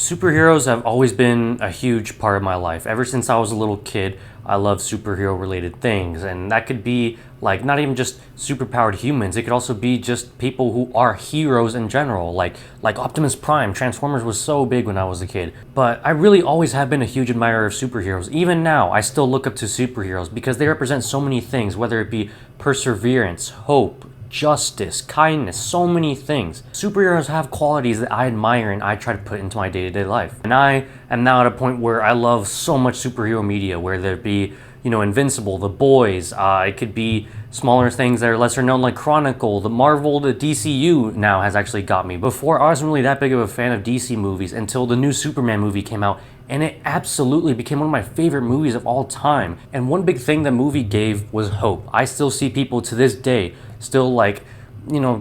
Superheroes have always been a huge part of my life. Ever since I was a little kid, I love superhero related things. And that could be like not even just superpowered humans, it could also be just people who are heroes in general, like Optimus Prime. Transformers was so big when I was a kid. But I really always have been a huge admirer of superheroes. Even now, I still look up to superheroes because they represent so many things, whether it be perseverance, hope, justice, kindness, so many things. Superheroes have qualities that I admire and I try to put into my day-to-day life. And I am now at a point where I love so much superhero media, whether it be, Invincible, The Boys, it could be smaller things that are lesser known like Chronicle, the Marvel, the DCU now has actually got me. Before, I wasn't really that big of a fan of DC movies until the new Superman movie came out, and it absolutely became one of my favorite movies of all time. And one big thing the movie gave was hope. I still see people to this day still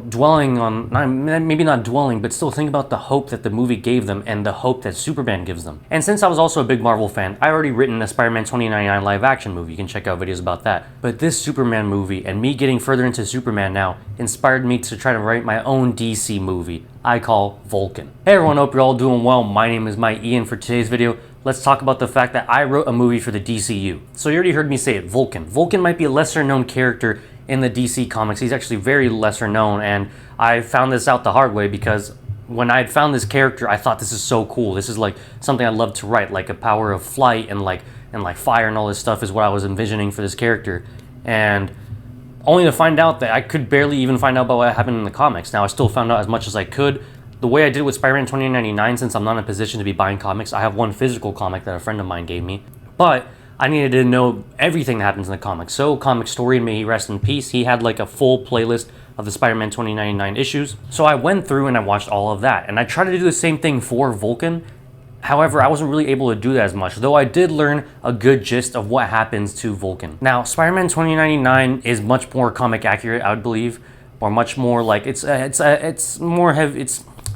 dwelling on, maybe not dwelling, but still think about the hope that the movie gave them and the hope that Superman gives them. And since I was also a big Marvel fan, I already written a Spider-Man 2099 live action movie. You can check out videos about that. But this Superman movie, and me getting further into Superman now, inspired me to try to write my own DC movie I call Vulcan. Hey everyone, hope you're all doing well. My name is Mike Ian. For today's video, let's talk about the fact that I wrote a movie for the DCU. So you already heard me say it, Vulcan. Vulcan might be a lesser known character in the DC comics. He's actually very lesser known, and I found this out the hard way because when I had found this character, I thought this is so cool. This is like something I'd love to write, like a power of flight and like fire and all this stuff is what I was envisioning for this character. And only to find out that I could barely even find out about what happened in the comics. Now, I still found out as much as I could. The way I did with Spider-Man 2099, since I'm not in a position to be buying comics, I have one physical comic that a friend of mine gave me. But I needed to know everything that happens in the comics. So, Comic Story, may he rest in peace, he had like a full playlist of the Spider-Man 2099 issues. So I went through and I watched all of that. And I tried to do the same thing for Vulcan. However, I wasn't really able to do that as much, though I did learn a good gist of what happens to Vulcan. Now, Spider-Man 2099 is much more comic accurate, I would believe, or much more like, it's more heavy,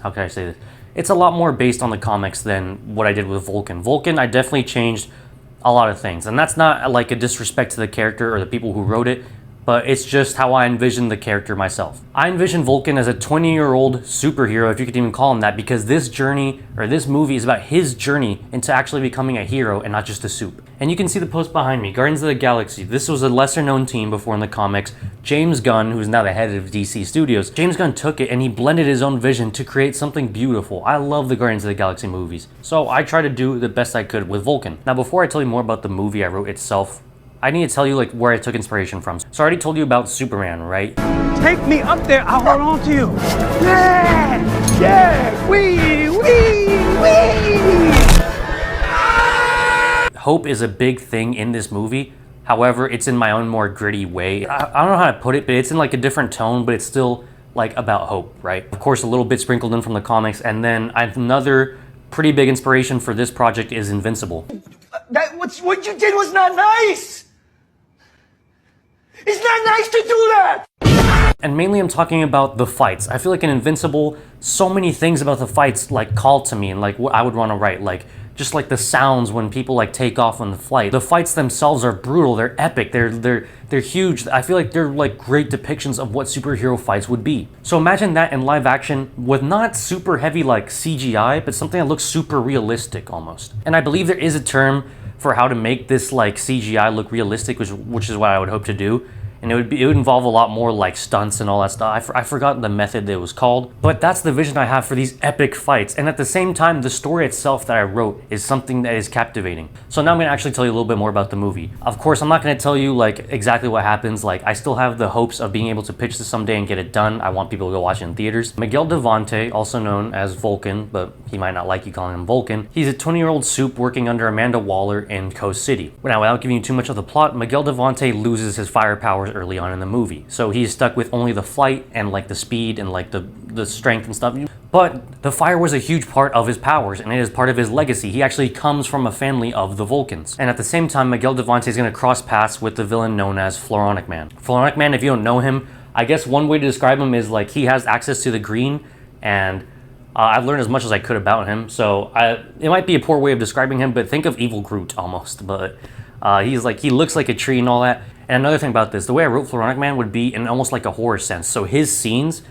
how can I say this? It's a lot more based on the comics than what I did with Vulcan. Vulcan, I definitely changed a lot of things, and that's not like a disrespect to the character or the people who wrote it, but it's just how I envisioned the character myself. I envision Vulcan as a 20-year-old superhero, if you could even call him that, because this journey, or this movie, is about his journey into actually becoming a hero and not just a suit. And you can see the post behind me, Guardians of the Galaxy. This was a lesser-known team before in the comics. James Gunn, who's now the head of DC Studios, James Gunn took it and he blended his own vision to create something beautiful. I love the Guardians of the Galaxy movies, so I tried to do the best I could with Vulcan. Now, before I tell you more about the movie I wrote itself, I need to tell you like where I took inspiration from. So I already told you about Superman, right? Take me up there, I'll hold on to you. Yeah, yeah, wee. Hope is a big thing in this movie. However, it's in my own more gritty way. I don't know how to put it, but it's in like a different tone, but it's still like about hope, right? Of course, a little bit sprinkled in from the comics, and then another pretty big inspiration for this project is Invincible. What you did was not nice. It's not nice to do that! And mainly I'm talking about the fights. I feel like in Invincible, so many things about the fights like call to me and like what I would want to write. Like just like the sounds when people like take off on the flight. The fights themselves are brutal, they're epic, they're huge. I feel like they're like great depictions of what superhero fights would be. So imagine that in live action with not super heavy like CGI, but something that looks super realistic almost. And I believe there is a term for how to make this like CGI look realistic, which is what I would hope to do. And it would involve a lot more like stunts and all that stuff. I forgot the method that it was called, but that's the vision I have for these epic fights. And at the same time, the story itself that I wrote is something that is captivating. So now I'm gonna actually tell you a little bit more about the movie. Of course, I'm not gonna tell you like exactly what happens. Like I still have the hopes of being able to pitch this someday and get it done. I want people to go watch it in theaters. Miguel Devante, also known as Vulcan, but he might not like you calling him Vulcan. He's a 20-year-old soup working under Amanda Waller in Coast City. Now, without giving you too much of the plot, Miguel Devante loses his fire powers early on in the movie. So he's stuck with only the flight and like the speed and like the strength and stuff. But the fire was a huge part of his powers and it is part of his legacy. He actually comes from a family of the Vulcans. And at the same time, Miguel Devante is going to cross paths with the villain known as Floronic Man. Floronic Man, if you don't know him, I guess one way to describe him is like he has access to the green, and I've learned as much as I could about him. So it might be a poor way of describing him, but think of Evil Groot almost. But he looks like a tree and all that. And another thing about this, the way I wrote Floronic Man would be in almost like a horror sense. So his scenes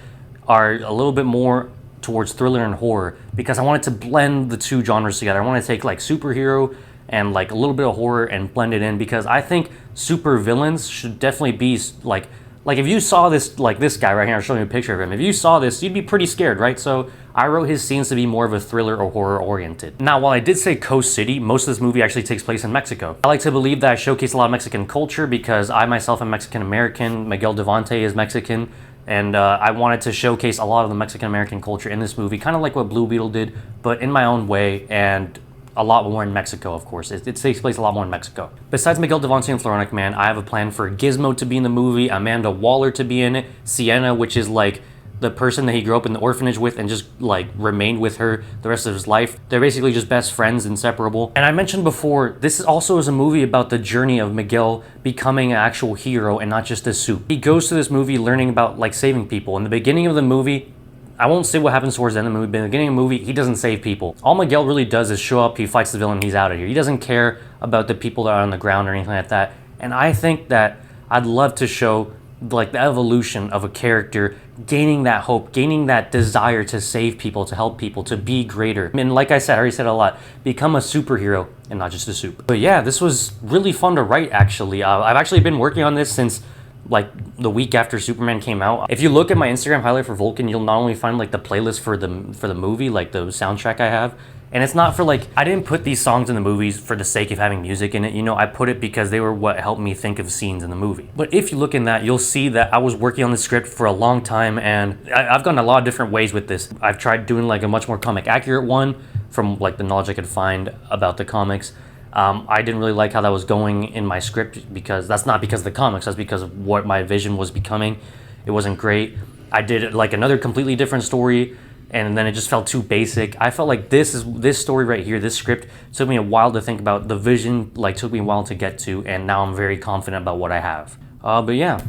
are a little bit more towards thriller and horror because I wanted to blend the two genres together. I want to take like superhero and like a little bit of horror and blend it in because I think super villains should definitely be like if you saw this, like this guy right here, I'm showing you a picture of him. If you saw this, you'd be pretty scared, right? So I wrote his scenes to be more of a thriller or horror oriented. Now, while I did say Coast City, most of this movie actually takes place in Mexico. I like to believe that I showcase a lot of Mexican culture because I myself am Mexican American. Miguel Devante is Mexican. And I wanted to showcase a lot of the Mexican American culture in this movie, kind of like what Blue Beetle did, but in my own way, and a lot more in Mexico, of course. It takes place a lot more in Mexico. Besides Miguel Devante and Floronic Man, I have a plan for Gizmo to be in the movie, Amanda Waller to be in it, Sienna, which is like the person that he grew up in the orphanage with and just like remained with her the rest of his life. They're basically just best friends, inseparable. And I mentioned before, this also is a movie about the journey of Miguel becoming an actual hero and not just a soup. He goes to this movie learning about like saving people. In the beginning of the movie, I won't say what happens towards the end of the movie, but in the beginning of the movie, he doesn't save people. All Miguel really does is show up, he fights the villain, he's out of here. He doesn't care about the people that are on the ground or anything like that. And I think that I'd love to show like the evolution of a character gaining that hope, gaining that desire to save people, to help people, to be greater. And like I said, I already said a lot, become a superhero and not just a soup. But yeah, this was really fun to write actually. I've actually been working on this since like the week after Superman came out. If you look at my Instagram highlight for Vulcan, you'll not only find like the playlist for the movie, like the soundtrack I have, and it's not for like, I didn't put these songs in the movies for the sake of having music in it, you know, I put it because they were what helped me think of scenes in the movie. But if you look in that, you'll see that I was working on the script for a long time, and I've gone a lot of different ways with this. I've tried doing like a much more comic accurate one from like the knowledge I could find about the comics. I didn't really like how that was going in my script because that's not because of the comics, that's because of what my vision was becoming. It wasn't great. I did like another completely different story, and then it just felt too basic. I felt like this story right here, this script took me a while to think about. The vision like took me a while to get to, and now I'm very confident about what I have. But yeah,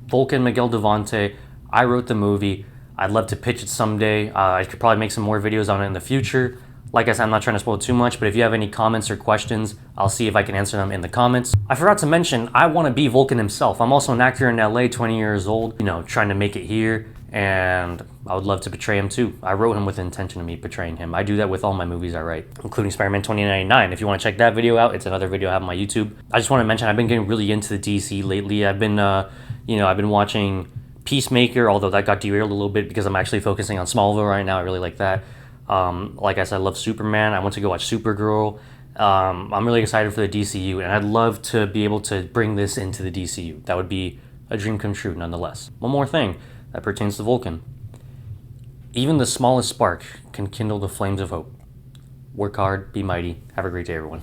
Vulcan, Miguel Devante, I wrote the movie. I'd love to pitch it someday. I could probably make some more videos on it in the future. Like I said, I'm not trying to spoil too much, but if you have any comments or questions, I'll see if I can answer them in the comments. I forgot to mention, I want to be Vulcan himself. I'm also an actor in LA, 20 years old, you know, trying to make it here, and I would love to portray him too. I wrote him with the intention of me portraying him. I do that with all my movies I write, including Spider-Man 2099. If you want to check that video out, it's another video I have on my YouTube. I just want to mention, I've been getting really into the DC lately. I've been, I've been watching Peacemaker, although that got derailed a little bit because I'm actually focusing on Smallville right now. I really like that. Like I said, I love Superman. I went to go watch Supergirl. I'm really excited for the DCU, and I'd love to be able to bring this into the DCU. That would be a dream come true, nonetheless. One more thing that pertains to Vulcan. Even the smallest spark can kindle the flames of hope. Work hard, be mighty. Have a great day, everyone.